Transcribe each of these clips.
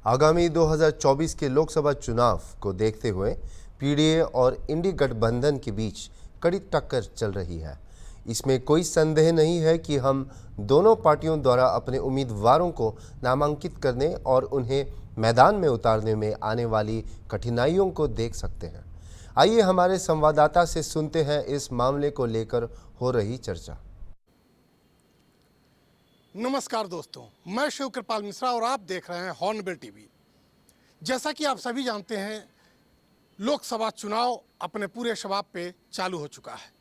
आगामी 2024 के लोकसभा चुनाव को देखते हुए पीडीए और इंडी गठबंधन के बीच कड़ी टक्कर चल रही है। इसमें कोई संदेह नहीं है कि हम दोनों पार्टियों द्वारा अपने उम्मीदवारों को नामांकित करने और उन्हें मैदान में उतारने में आने वाली कठिनाइयों को देख सकते हैं। आइए हमारे संवाददाता से सुनते हैं इस मामले को लेकर हो रही चर्चा। नमस्कार दोस्तों, मैं शिव कृपाल मिश्रा और आप देख रहे हैं हॉर्नबिल टीवी। जैसा कि आप सभी जानते हैं, लोकसभा चुनाव अपने पूरे शबाब पे चालू हो चुका है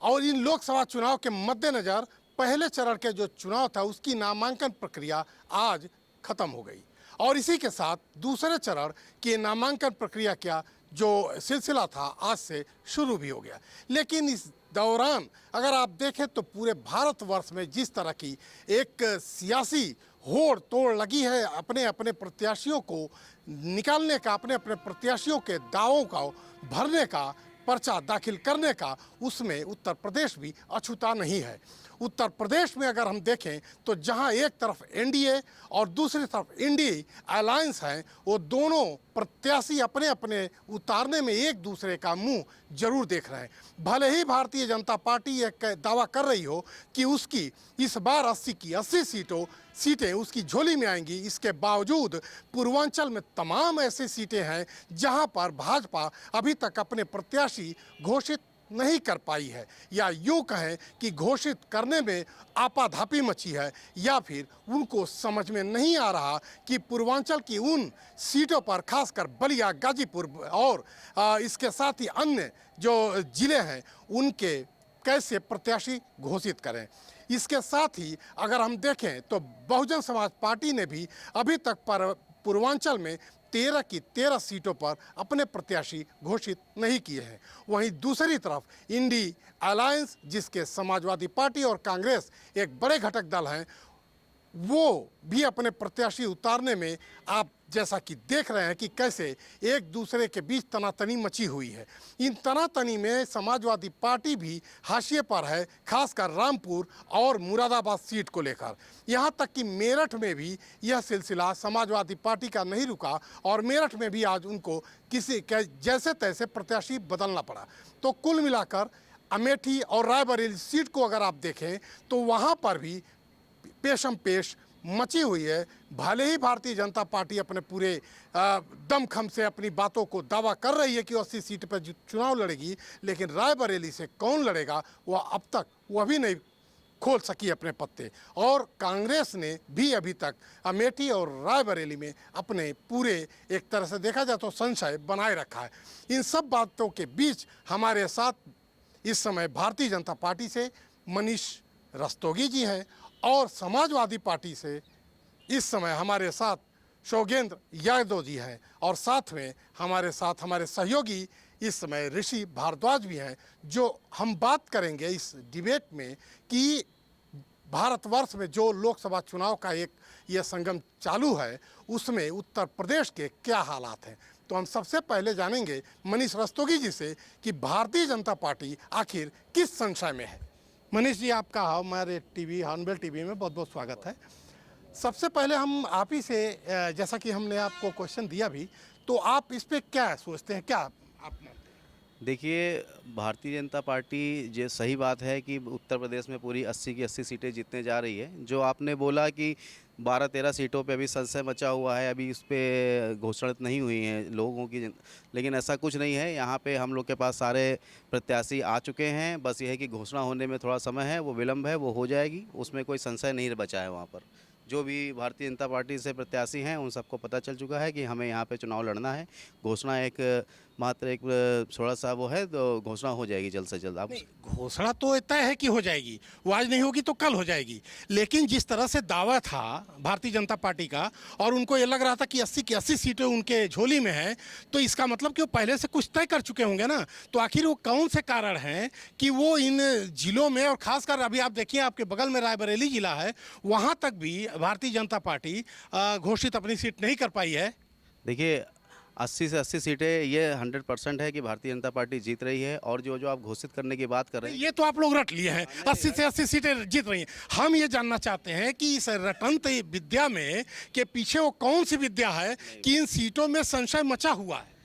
और इन लोकसभा चुनाव के मद्देनज़र पहले चरण के जो चुनाव था उसकी नामांकन प्रक्रिया आज खत्म हो गई और इसी के साथ दूसरे चरण की नामांकन प्रक्रिया का जो सिलसिला था आज से शुरू भी हो गया। लेकिन इस दौरान अगर आप देखें तो पूरे भारतवर्ष में जिस तरह की एक सियासी होड़ तोड़ लगी है अपने अपने प्रत्याशियों को निकालने का, अपने अपने प्रत्याशियों के दावों का भरने का, पर्चा दाखिल करने का, उसमें उत्तर प्रदेश भी अछूता नहीं है। उत्तर प्रदेश में अगर हम देखें तो जहां एक तरफ एनडीए और दूसरी तरफ इंडी अलायंस है, वो दोनों प्रत्याशी अपने अपने उतारने में एक दूसरे का मुंह जरूर देख रहे हैं। भले ही भारतीय जनता पार्टी एक दावा कर रही हो कि उसकी इस बार 80 की 80 सीटें उसकी झोली में आएंगी, इसके बावजूद पूर्वांचल में तमाम ऐसी सीटें हैं जहां पर भाजपा अभी तक अपने प्रत्याशी घोषित नहीं कर पाई है, या यूँ कहें कि घोषित करने में आपाधापी मची है, या फिर उनको समझ में नहीं आ रहा कि पूर्वांचल की उन सीटों पर खासकर बलिया, गाजीपुर और इसके साथ ही अन्य जो जिले हैं उनके कैसे प्रत्याशी घोषित करें। इसके साथ ही अगर हम देखें तो बहुजन समाज पार्टी ने भी अभी तक पूर्वांचल में 13 की 13 सीटों पर अपने प्रत्याशी घोषित नहीं किए हैं। वहीं दूसरी तरफ इंडी अलायंस, जिसके समाजवादी पार्टी और कांग्रेस एक बड़े घटक दल हैं, वो भी अपने प्रत्याशी उतारने में आप जैसा कि देख रहे हैं कि कैसे एक दूसरे के बीच तनातनी मची हुई है। इन तनातनी में समाजवादी पार्टी भी हाशिए पर है, खासकर रामपुर और मुरादाबाद सीट को लेकर। यहाँ तक कि मेरठ में भी यह सिलसिला समाजवादी पार्टी का नहीं रुका और मेरठ में भी आज उनको किसी जैसे तैसे प्रत्याशी बदलना पड़ा। तो कुल मिलाकर अमेठी और रायबरेली सीट को अगर आप देखें तो वहाँ पर भी पेशम पेश मची हुई है। भले ही भारतीय जनता पार्टी अपने पूरे दमखम से अपनी बातों को दावा कर रही है कि 80 सीट पर चुनाव लड़ेगी, लेकिन रायबरेली से कौन लड़ेगा वह अब तक वह भी नहीं खोल सकी अपने पत्ते। और कांग्रेस ने भी अभी तक अमेठी और रायबरेली में अपने पूरे एक तरह से देखा जाए तो संशय बनाए रखा है। इन सब बातों के बीच हमारे साथ इस समय भारतीय जनता पार्टी से मनीष रस्तोगी जी हैं और समाजवादी पार्टी से इस समय हमारे साथ शोगेंद्र यादव जी हैं और साथ में हमारे साथ हमारे सहयोगी इस समय ऋषि भारद्वाज भी हैं, जो हम बात करेंगे इस डिबेट में कि भारतवर्ष में जो लोकसभा चुनाव का एक यह संगम चालू है उसमें उत्तर प्रदेश के क्या हालात हैं। तो हम सबसे पहले जानेंगे मनीष रस्तोगी जी से कि भारतीय जनता पार्टी आखिर किस संशय में है। मनीष जी, आपका हमारे टीवी हॉर्नबिल टीवी में बहुत बहुत स्वागत है। सबसे पहले हम आप ही से, जैसा कि हमने आपको क्वेश्चन दिया भी, तो आप इस पे क्या सोचते हैं, क्या आप? देखिए, भारतीय जनता पार्टी, ये सही बात है कि उत्तर प्रदेश में पूरी 80 की 80 सीटें जीतने जा रही है। जो आपने बोला कि 12-13 सीटों पे अभी संशय मचा हुआ है, अभी इस पे घोषणा नहीं हुई है लोगों की, लेकिन ऐसा कुछ नहीं है। यहाँ पे हम लोग के पास सारे प्रत्याशी आ चुके हैं। बस ये है कि घोषणा होने में थोड़ा समय है, वो विलम्ब है, वो हो जाएगी, उसमें कोई संशय नहीं बचा है। वहाँ पर जो भी भारतीय जनता पार्टी से प्रत्याशी हैं उन सबको पता चल चुका है कि हमें यहाँ पे चुनाव लड़ना है। घोषणा मात्र एक थोड़ा सा वो है, तो घोषणा हो जाएगी जल्द से जल्द। आप घोषणा तो तय है कि हो जाएगी, वो आज नहीं होगी तो कल हो जाएगी, लेकिन जिस तरह से दावा था भारतीय जनता पार्टी का और उनको ये लग रहा था कि 80 की 80 सीटें उनके झोली में हैं, तो इसका मतलब कि वो पहले से कुछ तय कर चुके होंगे ना। तो आखिर वो कौन से कारण हैं कि वो इन जिलों में, और खासकर अभी आप देखिए आपके बगल में रायबरेली जिला है, वहाँ तक भी भारतीय जनता पार्टी घोषित अपनी सीट नहीं कर पाई है। देखिए, 80 से 80 सीटें ये 100% है कि भारतीय जनता पार्टी जीत रही है। और जो जो आप घोषित करने की बात कर रहे हैं, ये तो आप लोग रट लिए हैं, 80 से 80 सीटें जीत रही हैं। हम ये जानना चाहते हैं कि इस रटंत विद्या में के पीछे वो कौन सी विद्या है कि इन सीटों में संशय मचा हुआ है।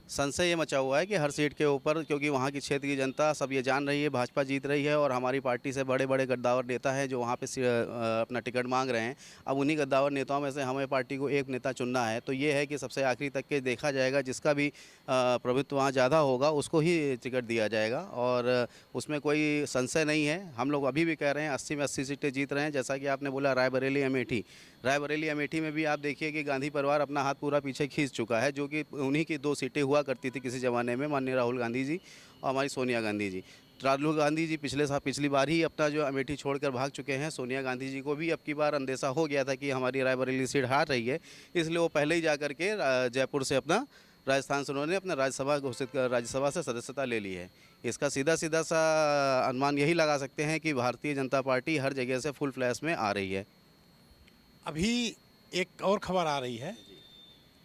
संशय ये मचा हुआ है कि हर सीट के ऊपर, क्योंकि वहाँ की क्षेत्र की जनता सब ये जान रही है भाजपा जीत रही है, और हमारी पार्टी से बड़े बड़े गद्दावर नेता हैं जो वहाँ पे अपना टिकट मांग रहे हैं। अब उन्हीं गद्दावर नेताओं में से हमें पार्टी को एक नेता चुनना है, तो ये है कि सबसे आखिरी तक के देखा जाएगा, जिसका भी प्रभुत्व वहाँ ज़्यादा होगा उसको ही टिकट दिया जाएगा, और उसमें कोई संशय नहीं है। हम लोग अभी भी कह रहे हैं 80 में 80 सीटें जीत रहे हैं। जैसा कि आपने बोला रायबरेली अमेठी में भी आप देखिए कि गांधी परिवार अपना हाथ पूरा पीछे खींच चुका है, जो कि उन्हीं की 2 सीटें हुआ करती थी किसी ज़माने में, माननीय राहुल गांधी जी और हमारी सोनिया गांधी जी। राहुल गांधी जी पिछली बार ही अपना जो अमेठी छोड़कर भाग चुके हैं। सोनिया गांधी जी को भी अब की बार अंदेशा हो गया था कि हमारी रायबरेली सीट हार रही है, इसलिए वो पहले ही जा करके जयपुर से अपना राजस्थान से उन्होंने अपना राज्यसभा से सदस्यता ले ली है। इसका सीधा सा अनुमान यही लगा सकते हैं कि भारतीय जनता पार्टी हर जगह से फुल फ्लैश में आ रही है। अभी एक और खबर आ रही है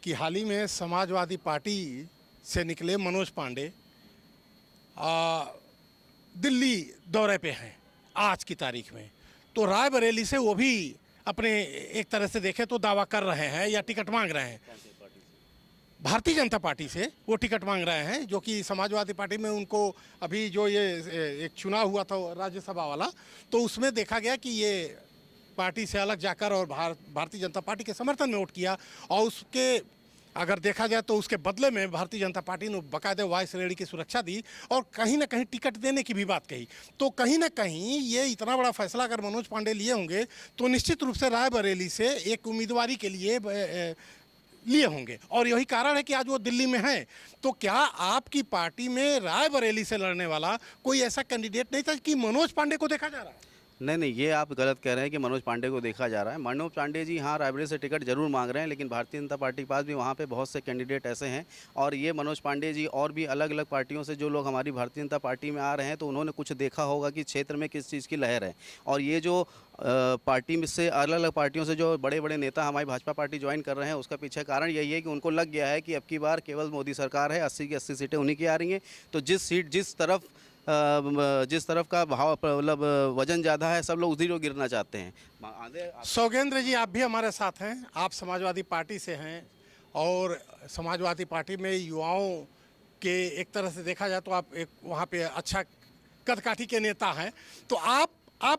कि हाल ही में समाजवादी पार्टी से निकले मनोज पांडे दिल्ली दौरे पे हैं आज की तारीख में। तो रायबरेली से वो भी अपने एक तरह से देखें तो दावा कर रहे हैं या टिकट मांग रहे हैं। भारतीय जनता पार्टी से वो टिकट मांग रहे हैं, जो कि समाजवादी पार्टी में उनको अभी जो ये एक चुनाव हुआ था राज्यसभा वाला, तो उसमें देखा गया कि ये पार्टी से अलग जाकर और भारतीय जनता पार्टी के समर्थन में वोट किया, और उसके अगर देखा जाए तो उसके बदले में भारतीय जनता पार्टी ने बाकायदे वायु श्रेणी की सुरक्षा दी और कहीं ना कहीं टिकट देने की भी बात कही। तो कहीं ना कहीं ये इतना बड़ा फैसला अगर मनोज पांडे लिए होंगे तो निश्चित रूप से रायबरेली से एक उम्मीदवारी के लिए लिए होंगे, और यही कारण है कि आज वो दिल्ली में हैं। तो क्या आपकी पार्टी में रायबरेली से लड़ने वाला कोई ऐसा कैंडिडेट नहीं था कि मनोज पांडे को देखा जा रहा है? नहीं, ये आप गलत कह रहे हैं कि मनोज पांडे को देखा जा रहा है। मनोज पांडे जी हाँ रायबरेली से टिकट जरूर मांग रहे हैं, लेकिन भारतीय जनता पार्टी के पास भी वहाँ पे बहुत से कैंडिडेट ऐसे हैं, और ये मनोज पांडे जी और भी अलग अलग पार्टियों से जो लोग हमारी भारतीय जनता पार्टी में आ रहे हैं, तो उन्होंने कुछ देखा होगा कि क्षेत्र में किस चीज़ की लहर है। और ये जो पार्टी में से अलग अलग पार्टियों से जो बड़े बड़े नेता हमारी भाजपा पार्टी ज्वाइन कर रहे हैं, उसका पीछे कारण यही है कि उनको लग गया है कि अब की बार केवल मोदी सरकार है, 80 की 80 सीटें उन्हीं की आ रही हैं। तो जिस तरफ का भाव मतलब वजन ज़्यादा है, सब लोग उसी को गिरना चाहते हैं। सौगेंद्र जी, आप भी हमारे साथ हैं, आप समाजवादी पार्टी से हैं, और समाजवादी पार्टी में युवाओं के एक तरह से देखा जाए तो आप एक वहाँ पे अच्छा कदकाठी के नेता हैं। तो आप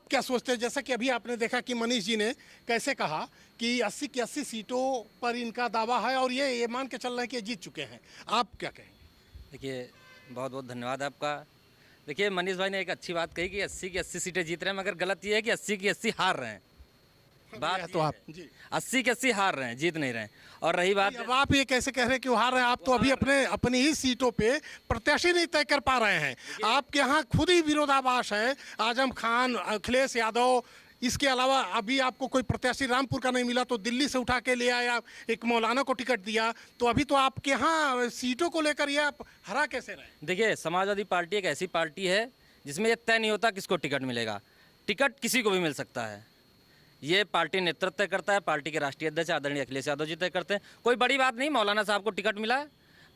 क्या सोचते हैं, जैसा कि अभी आपने देखा कि मनीष जी ने कैसे कहा कि 80 की 80 सीटों पर इनका दावा है और ये मान के चल रहे हैं कि ये जीत चुके हैं, आप क्या कहेंगे? देखिए, बहुत बहुत धन्यवाद आपका। देखिए, मनीष भाई ने एक अच्छी बात कही कि 80 की 80 सीटें जीत रहे हैं, मगर गलत ये है कि 80 की 80 हार रहे हैं। बात तो आप जी 80 की 80 हार रहे हैं, जीत नहीं रहे हैं। और रही बात, अब आप ये कैसे कह रहे हैं कि वो हार रहे हैं? आप तो अभी अपनी ही सीटों पे प्रत्याशी नहीं तय कर पा रहे हैं। आपके यहाँ खुद ही विरोधाभास है, आजम खान, अखिलेश यादव, इसके अलावा अभी आपको कोई प्रत्याशी रामपुर का नहीं मिला तो दिल्ली से उठा के ले आया, एक मौलाना को टिकट दिया। तो अभी तो आपके यहाँ सीटों को लेकर ये आप हरा कैसे रहे? देखिए, समाजवादी पार्टी एक ऐसी पार्टी है जिसमें यह तय नहीं होता किसको टिकट मिलेगा। टिकट किसी को भी मिल सकता है, ये पार्टी नेतृत्व तय करता है। पार्टी के राष्ट्रीय अध्यक्ष आदरणीय अखिलेश यादव जी तय करते हैं। कोई बड़ी बात नहीं, मौलाना साहब को टिकट मिला है,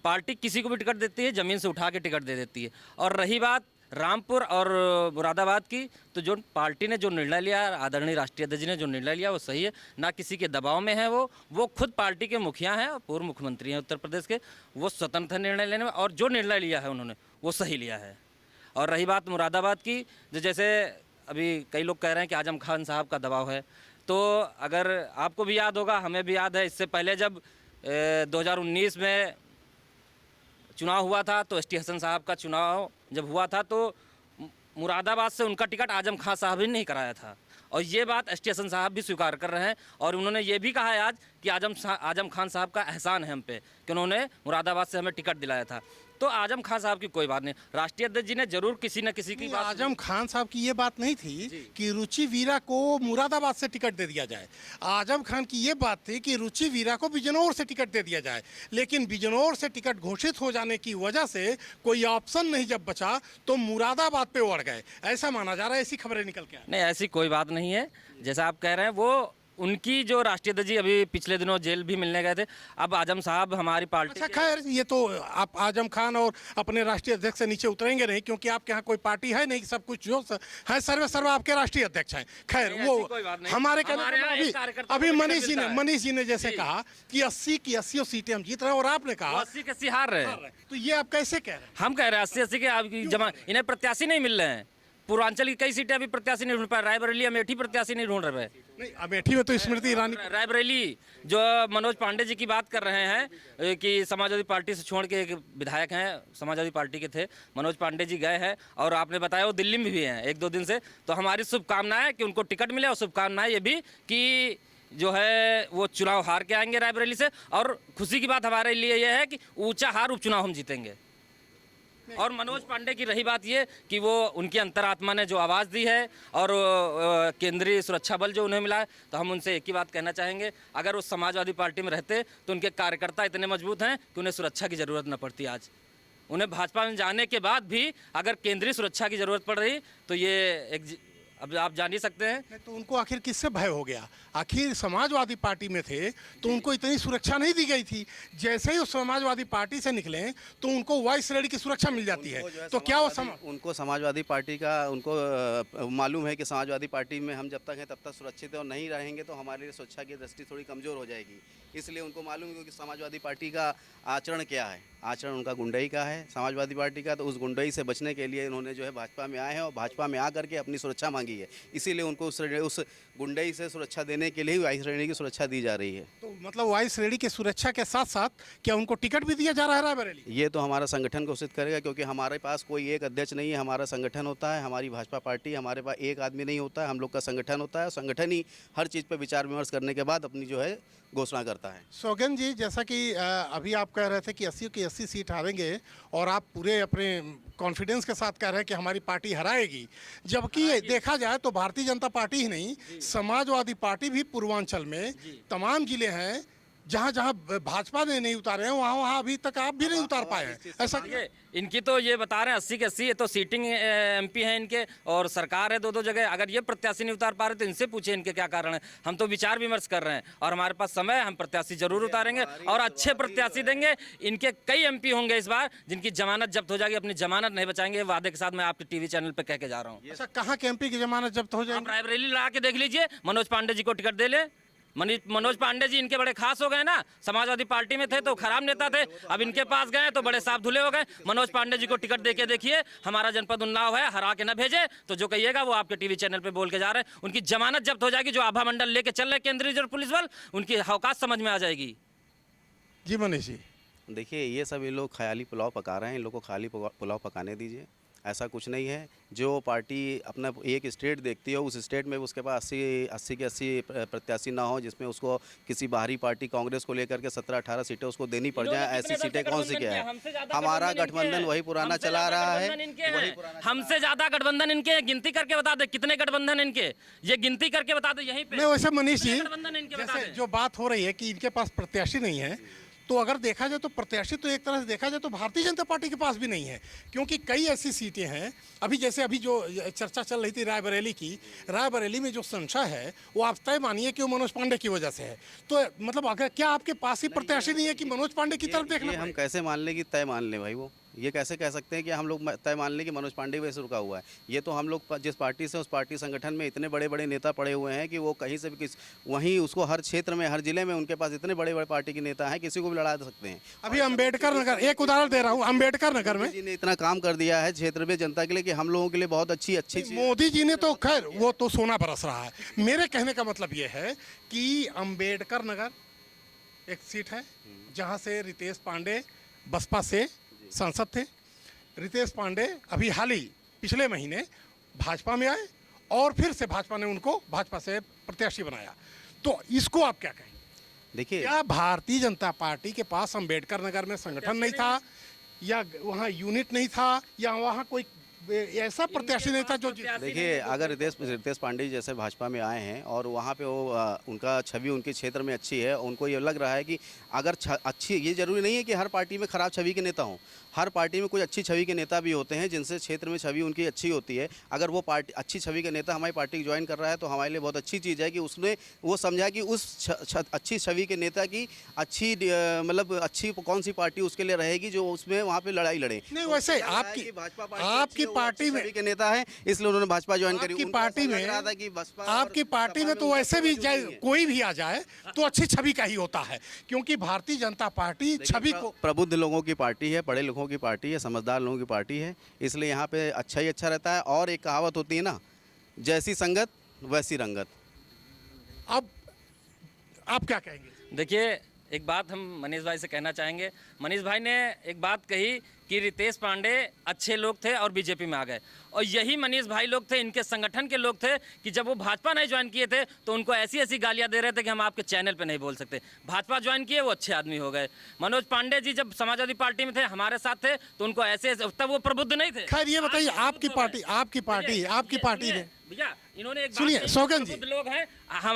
पार्टी किसी को भी टिकट देती है, ज़मीन से उठा के टिकट दे देती है। और रही बात रामपुर और मुरादाबाद की, तो जो पार्टी ने जो निर्णय लिया, आदरणीय राष्ट्रीय अध्यक्ष ने जो निर्णय लिया, वो सही है, ना किसी के दबाव में है। वो खुद पार्टी के मुखिया हैं और पूर्व मुख्यमंत्री हैं उत्तर प्रदेश के, वो स्वतंत्र है निर्णय लेने में, और जो निर्णय लिया है उन्होंने वो सही लिया है। और रही बात मुरादाबाद की, जैसे अभी कई लोग कह रहे हैं कि आजम खान साहब का दबाव है, तो अगर आपको भी याद होगा, हमें भी याद है, इससे पहले जब 2019 में चुनाव हुआ था, तो एसटी हसन साहब का चुनाव जब हुआ था तो मुरादाबाद से उनका टिकट आजम खान साहब ही नहीं कराया था, और ये बात एसटी हसन साहब भी स्वीकार कर रहे हैं। और उन्होंने ये भी कहा है आज कि आजम खान साहब का एहसान है हम पे कि उन्होंने मुरादाबाद से हमें टिकट दिलाया था। तो आजम खान साहब की कोई बात नहीं, राष्ट्रीय अध्यक्ष जी ने जरूर किसी न किसी की बात। आजम खान साहब की ये बात नहीं थी कि रुचि वीरा को मुरादाबाद से टिकट दे दिया जाए। आजम खान की ये बात थी कि रुचि वीरा को बिजनौर से टिकट दे दिया जाए, लेकिन बिजनौर से टिकट घोषित हो जाने की वजह से कोई ऑप्शन नहीं जब बचा तो मुरादाबाद पे अड़ गए, ऐसा माना जा रहा है। ऐसी खबरें निकल के आ रही हैं। नहीं, ऐसी कोई बात नहीं है। जैसा आप कह रहे हैं, वो उनकी जो राष्ट्रीय अध्यक्ष जी अभी पिछले दिनों जेल भी मिलने गए थे। अब आजम साहब हमारी पार्टी अच्छा खैर, ये तो आप आजम खान और अपने राष्ट्रीय अध्यक्ष से नीचे उतरेंगे नहीं, क्योंकि आपके यहाँ कोई पार्टी है नहीं, सब कुछ जो है सर्वे सर्वा आपके राष्ट्रीय अध्यक्ष हैं। खैर नहीं, वो ऐसी कोई बात नहीं। हमारे हमारे यहाँ एक कहने कार्यकर्ता अभी को टिकट मनीष मिलता है। मनीष जी ने जैसे कहा कि 80 की 80 सीटें हम जीत रहे हैं, और आपने कहा 80 के 80 हार रहे हैं। तो ये आप कैसे कह रहे हैं? हम कह रहे हैं 80 के आपकी जमा इन्हें प्रत्याशी नहीं मिल रहे हैं। पूर्वांचल की कई सीटें अभी प्रत्याशी नहीं ढूंढ पाए। रायबरेली अमेठी प्रत्याशी नहीं ढूंढ रहे। नहीं, अमेठी में तो स्मृति ईरानी रायबरेली जो मनोज पांडे जी की बात कर रहे हैं कि समाजवादी पार्टी से छोड़ के एक विधायक हैं, समाजवादी पार्टी के थे, मनोज पांडे जी गए हैं, और आपने बताया वो दिल्ली में भी हैं 1-2 दिन से। तो हमारी शुभकामनाएं कि उनको टिकट मिले, और शुभकामनाएं ये भी कि जो है वो चुनाव हार के आएंगे रायबरेली से। और खुशी की बात हमारे लिए ये है कि ऊंचा हार उपचुनाव हम जीतेंगे। और मनोज पांडे की रही बात ये कि वो उनकी अंतरात्मा ने जो आवाज़ दी है और केंद्रीय सुरक्षा बल जो उन्हें मिला है, तो हम उनसे एक ही बात कहना चाहेंगे, अगर उस समाजवादी पार्टी में रहते तो उनके कार्यकर्ता इतने मजबूत हैं कि उन्हें सुरक्षा की ज़रूरत न पड़ती। आज उन्हें भाजपा में जाने के बाद भी अगर केंद्रीय सुरक्षा की ज़रूरत पड़ रही तो ये एक अब आप जान ही सकते हैं। नहीं, तो उनको आखिर किससे भय हो गया? आखिर समाजवादी पार्टी में थे तो उनको इतनी सुरक्षा नहीं दी गई थी। जैसे ही उस समाजवादी पार्टी से निकले तो उनको वाइस श्रेणी की सुरक्षा मिल जाती है। तो क्या वो उनको समाजवादी पार्टी का उनको मालूम है कि समाजवादी पार्टी में हम जब तक हैं तब तक सुरक्षित है, और नहीं रहेंगे तो हमारे लिए सुरक्षा की दृष्टि थोड़ी कमज़ोर हो जाएगी। इसलिए उनको मालूम है कि समाजवादी पार्टी का आचरण क्या है। आचरण उनका गुंडई का है समाजवादी पार्टी का। तो उस गुंडई से बचने के लिए इन्होंने जो है भाजपा में आए हैं, और भाजपा में आकर के अपनी सुरक्षा मांगी है। इसीलिए उनको उस गुंडई से सुरक्षा देने के लिए वायु श्रेणी की सुरक्षा दी जा रही है। तो मतलब वायु श्रेणी की सुरक्षा के साथ साथ क्या उनको टिकट भी दिया जा रहा है रायबरेली? ये तो हमारा संगठन घोषित करेगा, क्योंकि हमारे पास कोई एक अध्यक्ष नहीं है, हमारा संगठन होता है। हमारी भाजपा पार्टी, हमारे पास एक आदमी नहीं होता है, हम लोग का संगठन होता है। संगठन ही हर चीज़ पर विचार विमर्श करने के बाद अपनी जो है घोषणा करता है। सौगंध जी, जैसा कि अभी आप कह रहे थे कि 80 की 80 सीट हारेंगे, और आप पूरे अपने कॉन्फिडेंस के साथ कह रहे हैं कि हमारी पार्टी हराएगी, जबकि देखा जाए तो भारतीय जनता पार्टी ही नहीं, समाजवादी पार्टी भी पूर्वांचल में तमाम जिले हैं जहाँ जहाँ भाजपा ने नहीं उतारे हैं, वहाँ वहाँ अभी तक आप भी नहीं उतार पाए हैं। ऐसा इनकी तो ये बता रहे हैं 80 के 80, ये तो सीटिंग एमपी हैं इनके, और सरकार है 2-2 जगह। अगर ये प्रत्याशी नहीं उतार पा रहे तो इनसे पूछे इनके क्या कारण है। हम तो विचार विमर्श कर रहे हैं, और हमारे पास समय है, हम प्रत्याशी जरूर उतारेंगे और अच्छे प्रत्याशी देंगे। इनके कई एमपी होंगे इस बार जिनकी जमानत जब्त हो जाएगी, अपनी जमानत नहीं बचाएंगे, वादे के साथ मैं आपके टीवी चैनल पर कह के जा रहा हूँ। अच्छा, कहाँ के एमपी की जमानत जब्त हो आप जाएगी? रायबरेली लगा के देख लीजिए, मनोज पांडे जी को टिकट दे ले। मनोज पांडे जी इनके बड़े खास हो गए ना। समाजवादी पार्टी में थे तो खराब नेता थे, अब इनके पास गए तो बड़े साफ धुले हो गए। मनोज पांडे जी को टिकट देके देखिए, हमारा जनपद उन्नाव है, हरा के न भेजे तो जो कहिएगा वो आपके टीवी चैनल पे बोल के जा रहे हैं। उनकी जमानत जब्त हो जाएगी, जो आभा मंडल लेके चल रहे केंद्रीय रिजर्व पुलिस बल, उनकी औकात समझ में आ जाएगी। जी मनीष जी, देखिए, ये सब ये लोग ख्याली पुलाव पका रहे हैं, इन लोगों को खाली पुलाव पकाने दीजिए। ऐसा कुछ नहीं है। जो पार्टी अपना एक स्टेट देखती है, उस स्टेट में उसके पास 80 के 80 प्रत्याशी ना हो, जिसमें उसको किसी बाहरी पार्टी कांग्रेस को लेकर के 17-18 सीटें उसको देनी पड़ जाए। ऐसी सीटें कौन सी क्या है? हमारा गठबंधन वही पुराना चला रहा है। हमसे ज्यादा गठबंधन इनके, गिनती करके बता दे कितने गठबंधन इनके, ये गिनती करके बता दे यहीं पे। नहीं वैसे मनीष जी, गठबंधन इनके बता जैसे दें। जो बात हो रही है कि इनके पास प्रत्याशी नहीं है, तो अगर देखा जाए तो प्रत्याशी तो एक तरह से देखा जाए तो भारतीय जनता पार्टी के पास भी नहीं है, क्योंकि कई ऐसी सीटें हैं। अभी जैसे अभी जो चर्चा चल रही थी रायबरेली की, रायबरेली में जो संशय है वो आप तय मानिए कि वो मनोज पांडे की वजह से है। तो मतलब अगर क्या आपके पास ही प्रत्याशी नहीं है कि मनोज पांडे की तरफ देखना? हम कैसे मान लें कि तय मान लें भाई? वो ये कैसे कह सकते हैं कि हम लोग तय मान लें कि मनोज पांडे वजह से रुका हुआ है? ये तो हम लोग जिस पार्टी से, उस पार्टी संगठन में इतने बड़े बड़े नेता पड़े हुए हैं कि वो कहीं से भी वहीं उसको हर क्षेत्र में, हर जिले में उनके पास इतने बड़े बड़े पार्टी के नेता हैं, किसी को भी लड़ा सकते हैं। अभी अम्बेडकर नगर, एक उदाहरण दे रहा हूँ, अम्बेडकर नगर में जी ने इतना काम कर दिया है क्षेत्र में जनता के लिए कि हम लोगों के लिए बहुत अच्छी मोदी जी ने तो खैर वो तो सोना बरस रहा है। मेरे कहने का मतलब ये है कि अम्बेडकर नगर एक सीट है जहाँ से रितेश पांडे बसपा से सांसद थे। रितेश पांडे अभी हाल ही पिछले महीने भाजपा में आए और फिर से भाजपा ने उनको भाजपा से प्रत्याशी बनाया। तो इसको आप क्या कहें? देखिए, क्या भारतीय जनता पार्टी के पास अम्बेडकर नगर में संगठन नहीं था, या वहाँ यूनिट नहीं था, या वहाँ कोई ऐसा प्रत्याशी नहीं था जो देखिए, अगर रितेश पांडे जी जैसे भाजपा में आए हैं और वहाँ पे वो उनका छवि उनके क्षेत्र में अच्छी है, उनको ये लग रहा है कि अगर अच्छी, ये जरूरी नहीं है कि हर पार्टी में खराब छवि के नेता हों, हर पार्टी में कुछ अच्छी छवि के नेता भी होते हैं जिनसे क्षेत्र में छवि उनकी अच्छी होती है। अगर वो पार्टी अच्छी छवि के नेता हमारी पार्टी ज्वाइन कर रहा है तो हमारे लिए बहुत अच्छी चीज़ है कि उसने वो समझा कि उस अच्छी छवि के नेता की अच्छी मतलब अच्छी कौन सी पार्टी उसके लिए रहेगी जो उसमें वहाँ पे लड़ाई लड़े। नहीं, वैसे आपकी पार्टी में के नेता है, इसलिए उन्होंने भाजपा ज्वाइन करी। आपकी उनको पार्टी ऐसा लग में रहा था कि बसपा आपकी और पार्टी में सपा तो वैसे भी उनका चाहे नहीं है। कोई भी आ जाए तो अच्छी छवि का ही होता है, क्योंकि भारतीय जनता पार्टी छवि को प्रबुद्ध लोगों की पार्टी है, पढ़े लिखों की पार्टी है, समझदार लोगों की पार्टी है, इसलिए यहाँ पे अच्छा ही अच्छा रहता है। और एक कहावत होती है ना, जैसी संगत वैसी रंगत। अब आप क्या कहेंगे? देखिए, एक बात हम मनीष भाई से कहना चाहेंगे। मनीष भाई ने एक बात कही कि रितेश पांडे अच्छे लोग थे और बीजेपी में आ गए, और यही मनीष भाई लोग थे, इनके संगठन के लोग थे कि जब वो भाजपा नहीं ज्वाइन किए थे तो उनको ऐसी ऐसी गालियां दे रहे थे कि हम आपके चैनल पे नहीं बोल सकते। भाजपा ज्वाइन किए, वो अच्छे आदमी हो गए। मनोज पांडे जी जब समाजवादी पार्टी में थे, हमारे साथ थे, तो उनको ऐसे तब वो प्रबुद्ध नहीं थे। खैर ये बताइए, आपकी पार्टी ने भैया, इन्होंने एक सुनिए, बात कही, सौगंध जी। प्रबुद्ध लोग हैं,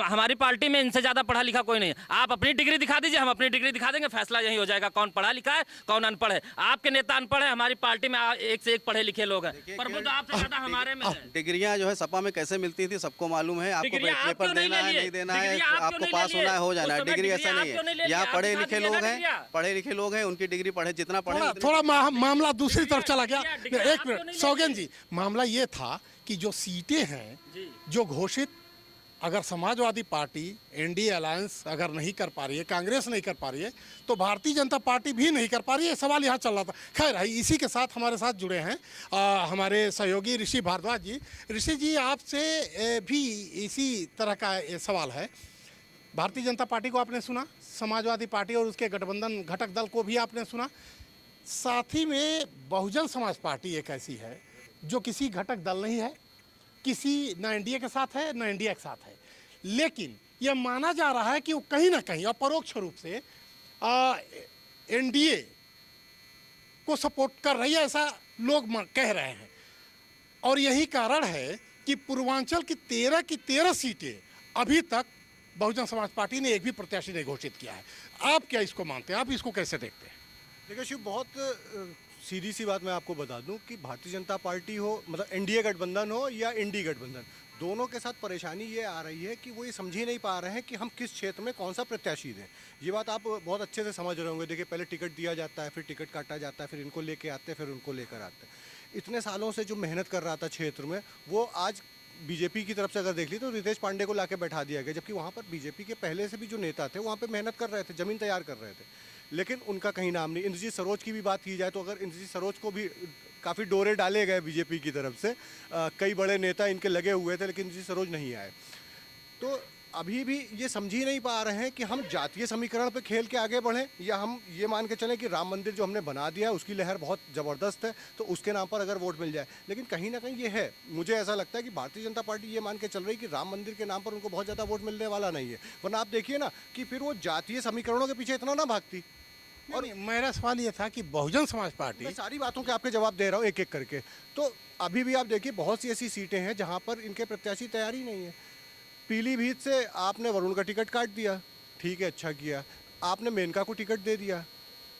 हमारी पार्टी में इनसे ज्यादा पढ़ा लिखा कोई नहीं है। आप अपनी डिग्री दिखा दीजिए, हम अपनी डिग्री दिखा देंगे, फैसला यही हो जाएगा कौन पढ़ा लिखा है कौन अनपढ़ है। आपके नेता अनपढ़ है, हमारी पार्टी में एक से एक पढ़े लिखे लोग हैं। प्रबुद्ध आपसे ज्यादा हमारे में है। डिग्रियां जो है सपा में कैसे मिलती थी सबको मालूम है। आपको डिग्रियां आप पेपर क्यों नहीं देना है ले लिए? नहीं देना है, डिग्रियां आप क्यों आपको नहीं पास ले लिए? होना है हो जाना है। उस समय डिग्री ऐसा डिग्रियां नहीं आप क्यों नहीं ले है। लिए? यहाँ आप पढ़े दिखा लिखे दीजिए लोग ना हैं, डिग्रियां। पढ़े लिखे लोग हैं, उनकी डिग्री पढ़े जितना पढ़े उतनी- थोड़ा मामला दूसरी तरफ चला गया। डिग्रियां एक आप क्यों मिनट नहीं सौगंध जी, मामला ये था कि जो सीटें हैं जो घोषित, अगर समाजवादी पार्टी एनडीए अलायंस अगर नहीं कर पा रही है, कांग्रेस नहीं कर पा रही है, तो भारतीय जनता पार्टी भी नहीं कर पा रही है। सवाल यहाँ चल रहा था। खैर, इसी के साथ हमारे साथ जुड़े हैं हमारे सहयोगी ऋषि भारद्वाज जी। ऋषि जी, आपसे भी इसी तरह का सवाल है। भारतीय जनता पार्टी को आपने सुना, समाजवादी पार्टी और उसके गठबंधन घटक दल को भी आपने सुना, साथ ही में बहुजन समाज पार्टी एक ऐसी है जो किसी घटक दल नहीं है, किसी न एनडीए के साथ है न एनडीए के साथ है, लेकिन यह माना जा रहा है कि वो कहीं ना कहीं अपरोक्ष रूप से एनडीए को सपोर्ट कर रही है, ऐसा लोग कह रहे हैं। और यही कारण है कि पूर्वांचल की 13 सीटें अभी तक बहुजन समाज पार्टी ने एक भी प्रत्याशी नहीं घोषित किया है। आप क्या इसको मानते हैं? आप इसको कैसे देखते हैं? देखिए शिव, बहुत सीधी सी बात मैं आपको बता दूं कि भारतीय जनता पार्टी हो, मतलब एनडीए गठबंधन हो या एनडी गठबंधन, दोनों के साथ परेशानी ये आ रही है कि वो ये समझ ही नहीं पा रहे हैं कि हम किस क्षेत्र में कौन सा प्रत्याशी दें। ये बात आप बहुत अच्छे से समझ रहे होंगे। देखिए, पहले टिकट दिया जाता है, फिर टिकट काटा जाता है, फिर इनको लेके आते हैं, फिर उनको लेकर आते हैं। इतने सालों से जो मेहनत कर रहा था क्षेत्र में, वो आज बीजेपी की तरफ से अगर देख ली तो रितेश पांडे को लाके बैठा दिया गया, जबकि वहाँ पर बीजेपी के पहले से भी जो नेता थे वहाँ पर मेहनत कर रहे थे, ज़मीन तैयार कर रहे थे, लेकिन उनका कहीं नाम नहीं। इंद्रजीत सरोज की भी बात की जाए तो अगर इंद्रजीत सरोज को भी काफ़ी डोरे डाले गए बीजेपी की तरफ से, कई बड़े नेता इनके लगे हुए थे, लेकिन इंद्रजीत सरोज नहीं आए। तो अभी भी ये समझ ही नहीं पा रहे हैं कि हम जातीय समीकरण पे खेल के आगे बढ़ें या हम ये मान के चलें कि राम मंदिर जो हमने बना दिया है उसकी लहर बहुत ज़बरदस्त है तो उसके नाम पर अगर वोट मिल जाए। लेकिन कहीं ना कहीं ये है, मुझे ऐसा लगता है कि भारतीय जनता पार्टी ये मान के चल रही है कि राम मंदिर के नाम पर उनको बहुत ज़्यादा वोट मिलने वाला नहीं है। वरना आप देखिए ना कि फिर वो जातीय समीकरणों के पीछे इतना ना भागती। और मेरा सवाल ये था कि बहुजन समाज पार्टी, मैं सारी बातों के आपके जवाब दे रहा हूँ एक एक करके। तो अभी भी आप देखिए बहुत सी ऐसी सीटें हैं जहाँ पर इनके प्रत्याशी तैयार ही नहीं है। पीलीभीत से आपने वरुण का टिकट काट दिया, ठीक है, अच्छा किया। आपने मेनका को टिकट दे दिया,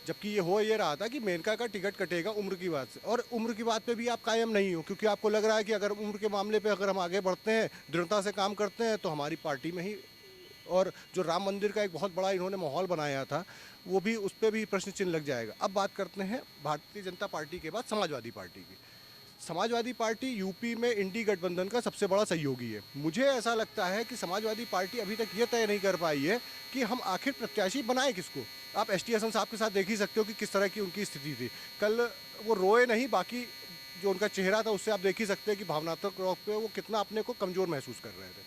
जबकि ये हो ये रहा था कि मेनका का टिकट कटेगा उम्र की बात से, और उम्र की बात पे भी आप कायम नहीं हो, क्योंकि आपको लग रहा है कि अगर उम्र के मामले पे अगर हम आगे बढ़ते हैं, दृढ़ता से काम करते हैं तो हमारी पार्टी में ही। और जो राम मंदिर का एक बहुत बड़ा इन्होंने माहौल बनाया था, वो भी, उस पर भी प्रश्न चिन्ह लग जाएगा। अब बात करते हैं भारतीय जनता पार्टी के बाद समाजवादी पार्टी की। समाजवादी पार्टी यूपी में इंडी गठबंधन का सबसे बड़ा सहयोगी है। मुझे ऐसा लगता है कि समाजवादी पार्टी अभी तक ये तय नहीं कर पाई है कि हम आखिर प्रत्याशी बनाएं किसको। आप एस टी हसन साहब के साथ देख ही सकते हो कि किस तरह की उनकी स्थिति थी। कल वो रोए नहीं, बाकी जो उनका चेहरा था उससे आप देख ही सकते हैं कि भावनात्मक तौर पे वो कितना अपने को कमज़ोर महसूस कर रहे थे।